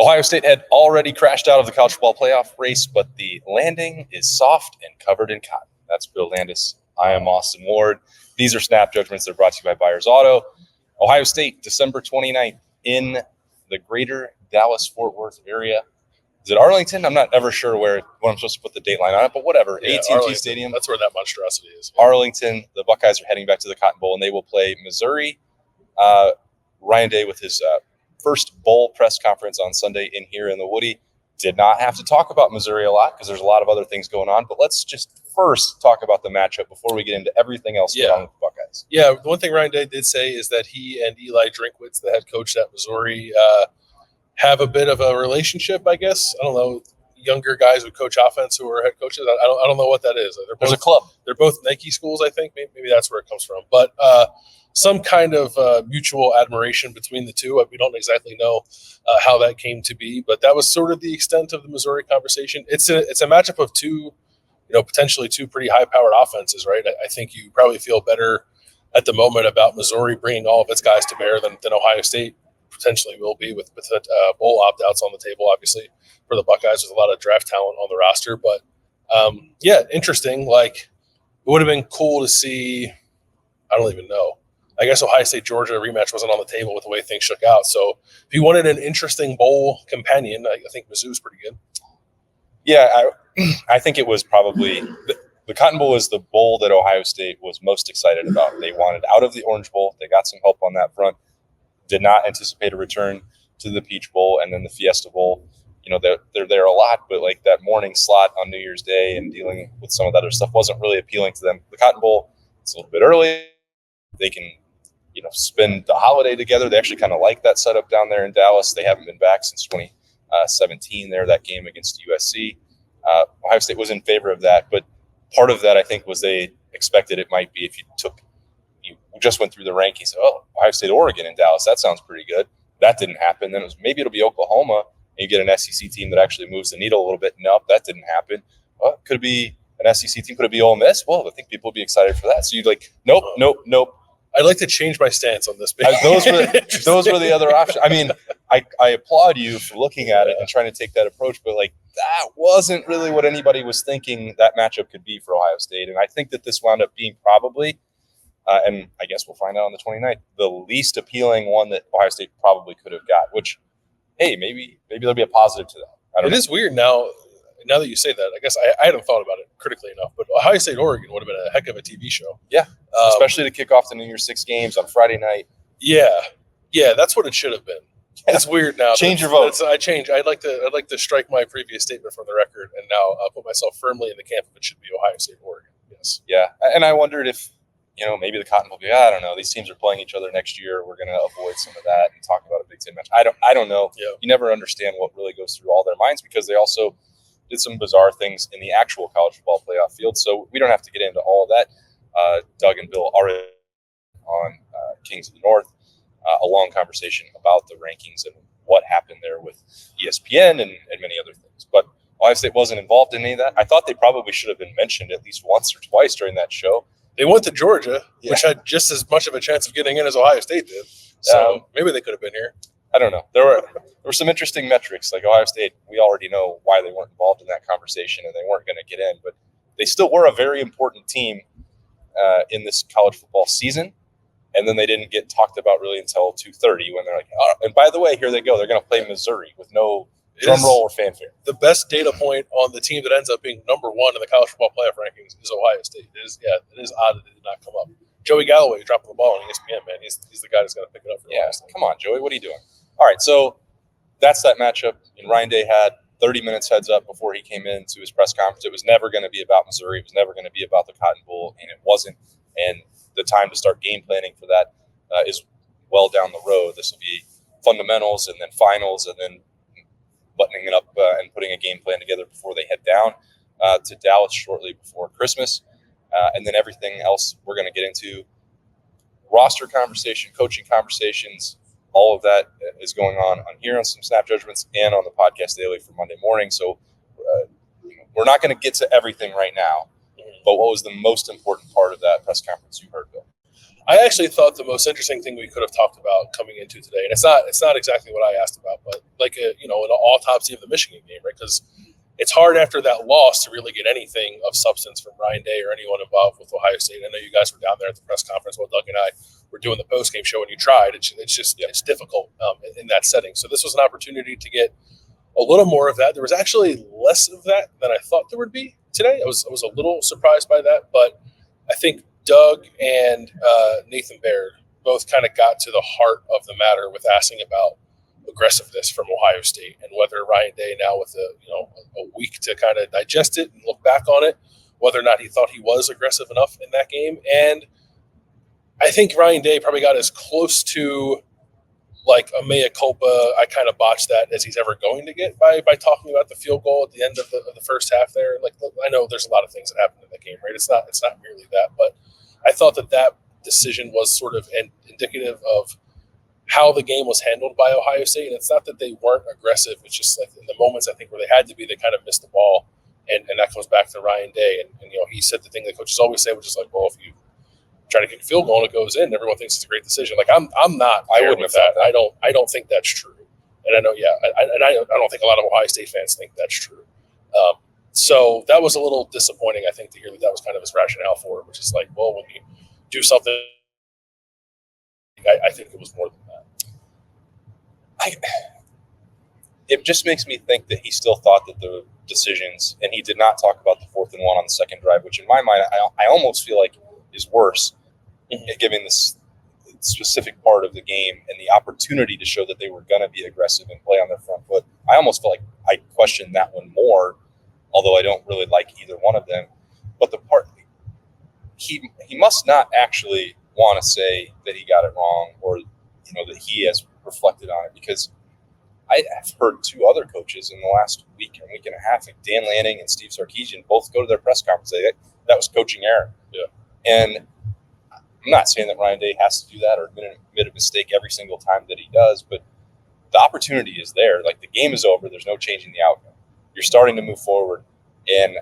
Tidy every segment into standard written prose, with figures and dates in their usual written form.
Ohio State had already crashed out of the college football playoff race, but the landing is soft and covered in cotton. That's Bill Landis. I am Austin Ward. These are Snap Judgments. They're brought to you by Byers Auto. Ohio State, December 29th in the greater Dallas-Fort Worth area. Is it Arlington? I'm not ever sure when I'm supposed to put the date line on it, but whatever. Yeah, AT&T Stadium. That's where that monstrosity is. Arlington. The Buckeyes are heading back to the Cotton Bowl, and they will play Missouri. Ryan Day with his first bowl press conference on Sunday in here in the Woody. Did not have to talk about Missouri a lot because there's a lot of other things going on. But let's just first talk about the matchup before we get into everything else going on with the Buckeyes. Yeah, the one thing Ryan Day did say is that he and Eli Drinkwitz, the head coach at Missouri, have a bit of a relationship, I guess. I don't know. Younger guys who coach offense who are head coaches. I don't know what that is. There's a club. They're both Nike schools, I think. Maybe that's where it comes from. But some kind of mutual admiration between the two. We don't exactly know how that came to be, but that was sort of the extent of the Missouri conversation. It's a matchup of two, potentially two pretty high-powered offenses, right? I think you probably feel better at the moment about Missouri bringing all of its guys to bear than Ohio State potentially will be with bowl opt-outs on the table, obviously, for the Buckeyes. There's a lot of draft talent on the roster. But, interesting. Like, it would have been cool to see – I don't even know. I guess Ohio State-Georgia rematch wasn't on the table with the way things shook out. So if you wanted an interesting bowl companion, I think Mizzou's pretty good. Yeah, I think it was probably the Cotton Bowl is the bowl that Ohio State was most excited about. They wanted out of the Orange Bowl. They got some help on that front. Did not anticipate a return to the Peach Bowl and then the Fiesta Bowl. They're there a lot, but like that morning slot on New Year's Day and dealing with some of that other stuff wasn't really appealing to them. The Cotton Bowl, it's a little bit early. They can, spend the holiday together. They actually kind of like that setup down there in Dallas. They haven't been back since 2017 there, that game against USC. Ohio State was in favor of that, but part of that I think was they expected it might be if you just went through the rankings. Oh, Ohio State, Oregon in Dallas. That sounds pretty good. That didn't happen. Then it was maybe it'll be Oklahoma and you get an SEC team that actually moves the needle a little bit. Nope, that didn't happen. Well, could it be an SEC team? Could it be Ole Miss? Well, I think people would be excited for that. So you'd like, nope. I'd like to change my stance on this. Those were the other options. I mean, I applaud you for looking at it and trying to take that approach, but like that wasn't really what anybody was thinking that matchup could be for Ohio State. And I think that this wound up being probably, and I guess we'll find out on the 29th, the least appealing one that Ohio State probably could have got, which, hey, maybe there'll be a positive to that. It is weird now that you say that. I guess I hadn't thought about it critically enough, but Ohio State, Oregon would have been a heck of a TV show. Yeah, especially to kick off the New Year's Six games on Friday night. Yeah, that's what it should have been. Yeah. It's weird now. Change your vote. I'd like to strike my previous statement from the record and now put myself firmly in the camp of it should be Ohio State, Oregon. Yes. Yeah, and I wondered if maybe the Cotton will be. I don't know. These teams are playing each other next year. We're going to avoid some of that and talk about a Big Ten match. I don't know. Yeah. You never understand what really goes through all their minds because they also did some bizarre things in the actual college football playoff field. So we don't have to get into all of that. Doug and Bill already on Kings of the North, a long conversation about the rankings and what happened there with ESPN and many other things. But Ohio State wasn't involved in any of that. I thought they probably should have been mentioned at least once or twice during that show. They went to Georgia, which had just as much of a chance of getting in as Ohio State did. So maybe they could have been here. I don't know. There were some interesting metrics. Like Ohio State, we already know why they weren't involved in that conversation and they weren't going to get in. But they still were a very important team in this college football season. And then they didn't get talked about really until 2:30 when they're like, oh, and by the way, here they go. They're going to play Missouri with no drum roll or fanfare. The best data point on the team that ends up being number one in the college football playoff rankings is Ohio State. It is odd that it did not come up. Joey Galloway dropping the ball on ESPN, man. He's the guy that's going to pick it up for Ohio State. Come on, Joey. What are you doing? All right, so that's that matchup. And Ryan Day had 30 minutes heads up before he came into his press conference. It was never going to be about Missouri. It was never going to be about the Cotton Bowl, and it wasn't. And the time to start game planning for that is well down the road. This will be fundamentals and then finals and then buttoning it up and putting a game plan together before they head down to Dallas shortly before Christmas. And then everything else we're going to get into, roster conversation, coaching conversations, all of that is going on here on some Snap Judgments and on the podcast daily for Monday morning. So we're not going to get to everything right now. But what was the most important part of that press conference you heard, Bill? I actually thought the most interesting thing we could have talked about coming into today, and it's not exactly what I asked about, but like an autopsy of the Michigan game, right? Because it's hard after that loss to really get anything of substance from Ryan Day or anyone involved with Ohio State. I know you guys were down there at the press conference while Doug and I were doing the post game show, and you tried. It's difficult in that setting. So this was an opportunity to get a little more of that. There was actually less of that than I thought there would be today. I was a little surprised by that, but I think Doug and Nathan Baird both kind of got to the heart of the matter with asking about aggressiveness from Ohio State and whether Ryan Day now with a week to kind of digest it and look back on it, whether or not he thought he was aggressive enough in that game. And I think Ryan Day probably got as close to like a mea culpa, I kind of botched that, as he's ever going to get by talking about the field goal at the end of the first half there. Like, I know there's a lot of things that happened in the game, right? It's not merely that, but I thought that decision was sort of indicative of how the game was handled by Ohio State. And it's not that they weren't aggressive. It's just like in the moments I think where they had to be, they kind of missed the ball. And that comes back to Ryan Day. And he said the thing that coaches always say, which is like, well, if you try to kick a field goal and it goes in, everyone thinks it's a great decision. Like I'm not. I wouldn't with that. I don't think that's true. And I know, I don't think a lot of Ohio State fans think that's true. So that was a little disappointing, I think, to hear that was kind of his rationale for it, which is like, well, when you do something, I think it was more than that. It just makes me think that he still thought that the decisions, and he did not talk about the 4th and 1 on the second drive, which in my mind, I almost feel like is worse, given this specific part of the game and the opportunity to show that they were going to be aggressive and play on their front foot. I almost feel like I questioned that one more, although I don't really like either one of them. But the part, he must not actually want to say that he got it wrong, or that he has reflected on it, because I have heard 2 other coaches in the last week and a half, like Dan Lanning and Steve Sarkisian, both go to their press conference and say that was coaching error. Yeah. And I'm not saying that Ryan Day has to do that or admit a mistake every single time that he does, but the opportunity is there. Like, the game is over. There's no changing the outcome. You're starting to move forward. And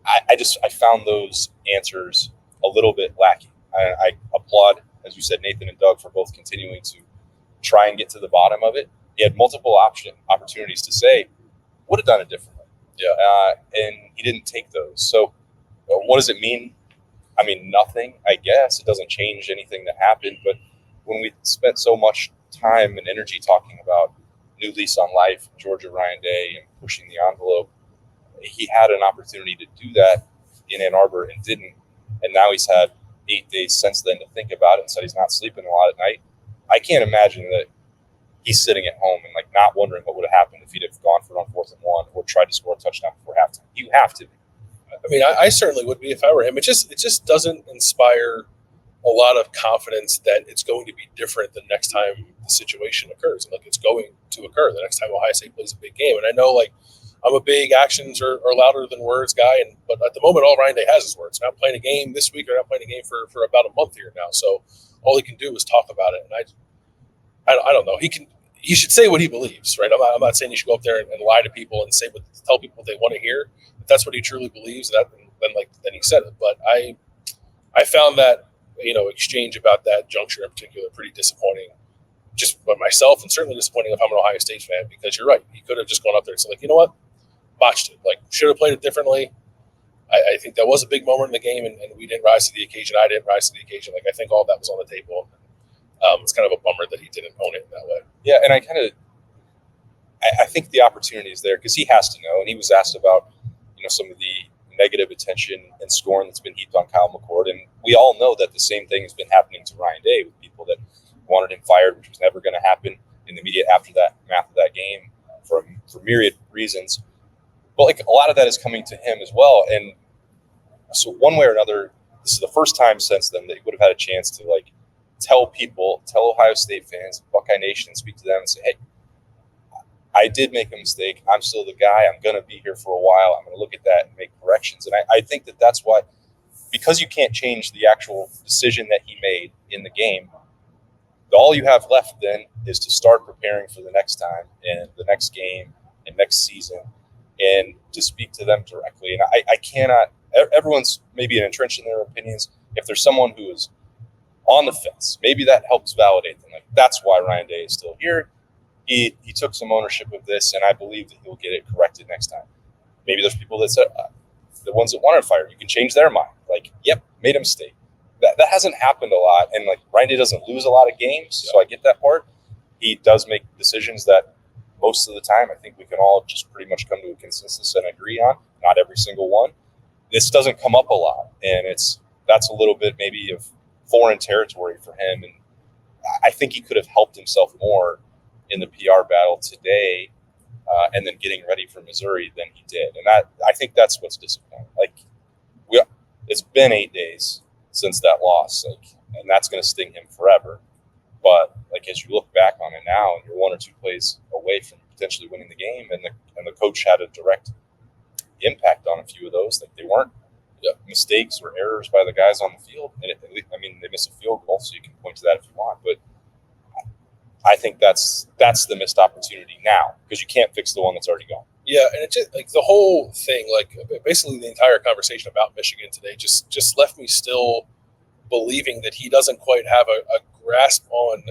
I found those answers a little bit lacking. I applaud, as you said, Nathan and Doug, for both continuing to try and get to the bottom of it. He had multiple opportunities to say, would have done it differently. Yeah. And he didn't take those. So what does it mean? I mean, nothing, I guess. It doesn't change anything that happened. But when we spent so much time and energy talking about new lease on life, Georgia Ryan Day, and pushing the envelope, he had an opportunity to do that in Ann Arbor and didn't. And now he's had 8 days since then to think about it and said he's not sleeping a lot at night. I can't imagine that he's sitting at home and like not wondering what would have happened if he'd have gone for it on 4th and 1 or tried to score a touchdown before halftime. You have to be. I mean, I certainly would be if I were him. It just doesn't inspire a lot of confidence that it's going to be different the next time the situation occurs. And like, it's going to occur the next time Ohio State plays a big game. And I know, like, I'm a big actions are louder than words guy, but at the moment, all Ryan Day has is words. Not playing a game this week, or not playing a game for about a month here now. So all he can do is talk about it. And I don't know. He should say what he believes, right? I'm not saying he should go up there and lie to people and tell people what they want to hear. If that's what he truly believes, then he said it. But I found that exchange about that juncture in particular pretty disappointing, just by myself, and certainly disappointing if I'm an Ohio State fan, because you're right. He could have just gone up there and said, like, you know what, botched it. Like, should have played it differently. I think that was a big moment in the game, and we didn't rise to the occasion. I didn't rise to the occasion. Like, I think all that was on the table. It's kind of a bummer that he didn't own it in that way. Yeah, and I think the opportunity is there because he has to know, and he was asked about some of the negative attention and scorn that's been heaped on Kyle McCord, and we all know that the same thing has been happening to Ryan Day with people that wanted him fired, which was never going to happen in the media after that game for myriad reasons. But like, a lot of that is coming to him as well, and so one way or another, this is the first time since then that he would have had a chance to like tell Ohio State fans, Buckeye Nation, speak to them and say, hey, I did make a mistake. I'm still the guy. I'm going to be here for a while. I'm going to look at that and make corrections. And I think that's why, because you can't change the actual decision that he made in the game, all you have left then is to start preparing for the next time and the next game and next season and to speak to them directly. And I cannot – everyone's maybe entrenched in their opinions. If there's someone who is on the fence. Maybe that helps validate them. Like, that's why Ryan Day is still here. He took some ownership of this, and I believe that he'll get it corrected next time. Maybe there's people that said, the ones that wanted fired, you can change their mind. Like, yep, made a mistake. That hasn't happened a lot, and like Ryan Day doesn't lose a lot of games, so I get that part. He does make decisions that most of the time I think we can all just pretty much come to a consensus and agree on. Not every single one. This doesn't come up a lot, and that's a little bit maybe of foreign territory for him, and I think he could have helped himself more in the PR battle today, and then getting ready for Missouri than he did, and I think that's what's disappointing. Like, it's been 8 days since that loss, and that's going to sting him forever. But like, as you look back on it now, and you're 1 or 2 plays away from potentially winning the game, and the coach had a direct impact on a few of those. Like, they weren't mistakes or errors by the guys on the field. And they missed a field goal, so you can point to that if you want. But I think that's the missed opportunity now, because you can't fix the one that's already gone. Yeah, and it just, like, the whole thing, like basically the entire conversation about Michigan today just left me still believing that he doesn't quite have a grasp on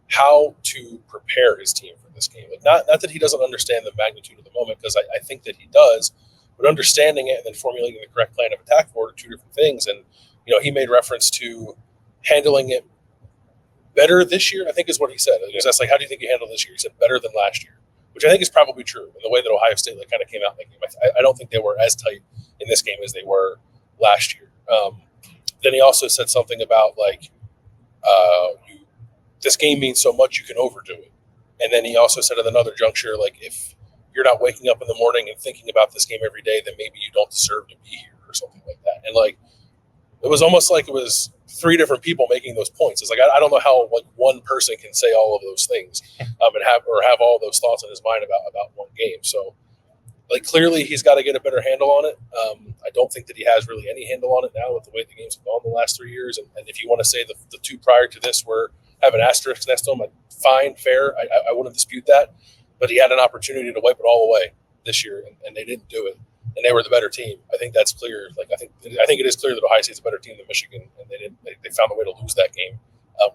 how to prepare his team for this game. Like, not that he doesn't understand the magnitude of the moment, because I think that he does, but understanding it and then formulating the correct plan of attack for it are two different things. And, he made reference to handling it better this year, I think is what he said. It was just like, how do you think you handled this year? He said better than last year, which I think is probably true in the way that Ohio State kind of came out in that game. I don't think they were as tight in this game as they were last year. Then he also said something about this game means so much you can overdo it. And then he also said at another juncture, like, if you're not waking up in the morning and thinking about this game every day, then maybe you don't deserve to be here, or something like that. And like, it was almost like it was 3 different people making those points. It's like, I don't know how like one person can say all of those things and have all those thoughts in his mind about one game. So like, clearly he's got to get a better handle on it. I don't think that he has really any handle on it now with the way the games have gone the last 3 years. And if you want to say the 2 prior to this were have an asterisk next to him, like, fine, fair. I wouldn't dispute that. But he had an opportunity to wipe it all away this year, and they didn't do it. And they were the better team. I think that's clear. Like, I think it is clear that Ohio State's a better team than Michigan, and they found a way to lose that game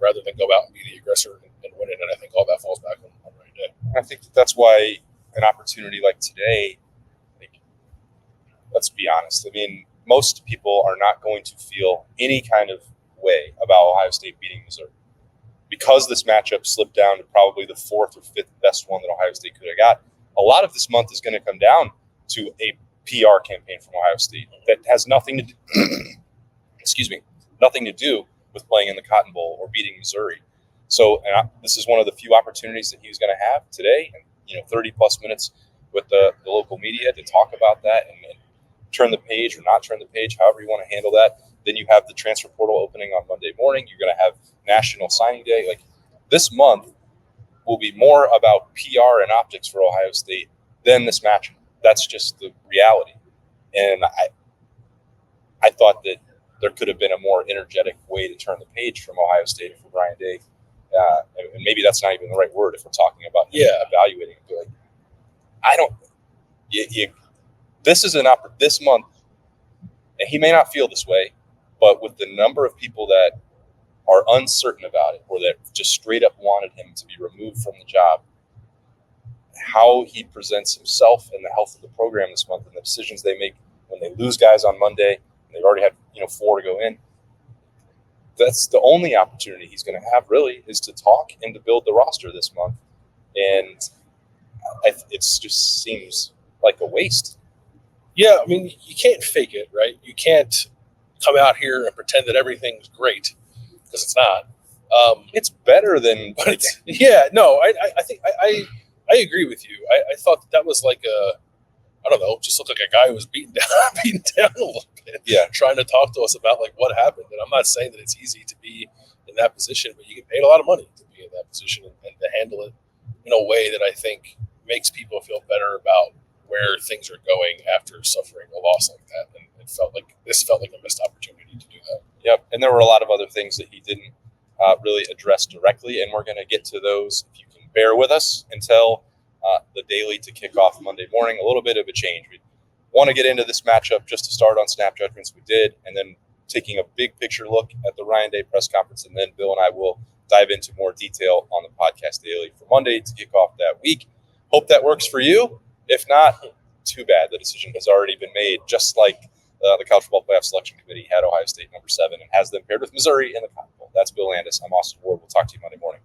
rather than go out and be the aggressor and win it. And I think all that falls back on Ryan Day. I think that's why an opportunity like today, let's be honest. I mean, most people are not going to feel any kind of way about Ohio State beating Missouri, because this matchup slipped down to probably the 4th or 5th best one that Ohio State could have got. A lot of this month is going to come down to a PR campaign from Ohio State that has nothing to do, nothing to do with playing in the Cotton Bowl or beating Missouri. So this is one of the few opportunities that he's going to have today, and 30 plus minutes with the local media to talk about that and turn the page or not turn the page, however you want to handle that. Then you have the transfer portal opening on Monday morning. You're going to have National Signing Day. Like, this month will be more about PR and optics for Ohio State than this matchup. That's just the reality. And I thought that there could have been a more energetic way to turn the page from Ohio State for Ryan Day. And maybe that's not even the right word if we're talking about evaluating it. But like, I don't. This is this month, and he may not feel this way, but with the number of people that are uncertain about it or that just straight up wanted him to be removed from the job, how he presents himself and the health of the program this month and the decisions they make when they lose guys on Monday, and they've already had 4 to go in, that's the only opportunity he's going to have really, is to talk and to build the roster this month. And it just seems like a waste. Yeah, I mean, you can't fake it, right? You can't come out here and pretend that everything's great, because it's not. It's better than. But I think I agree with you. I thought that was like I don't know, just looked like a guy who was beaten down a little bit. Yeah, trying to talk to us about like what happened. And I'm not saying that it's easy to be in that position, but you get paid a lot of money to be in that position and to handle it in a way that I think makes people feel better about where things are going after suffering a loss like that. And this felt like a missed opportunity to do that. Yep. And there were a lot of other things that he didn't really address directly. And we're going to get to those if you can bear with us until the daily to kick off Monday morning. A little bit of a change. We want to get into this matchup just to start on snap judgments. We did. And then taking a big picture look at the Ryan Day press conference, and then Bill and I will dive into more detail on the podcast daily for Monday to kick off that week. Hope that works for you. If not, too bad. The decision has already been made, just like the College Football Playoff Selection Committee had Ohio State number 7 and has them paired with Missouri in the Cotton Bowl. That's Bill Landis. I'm Austin Ward. We'll talk to you Monday morning.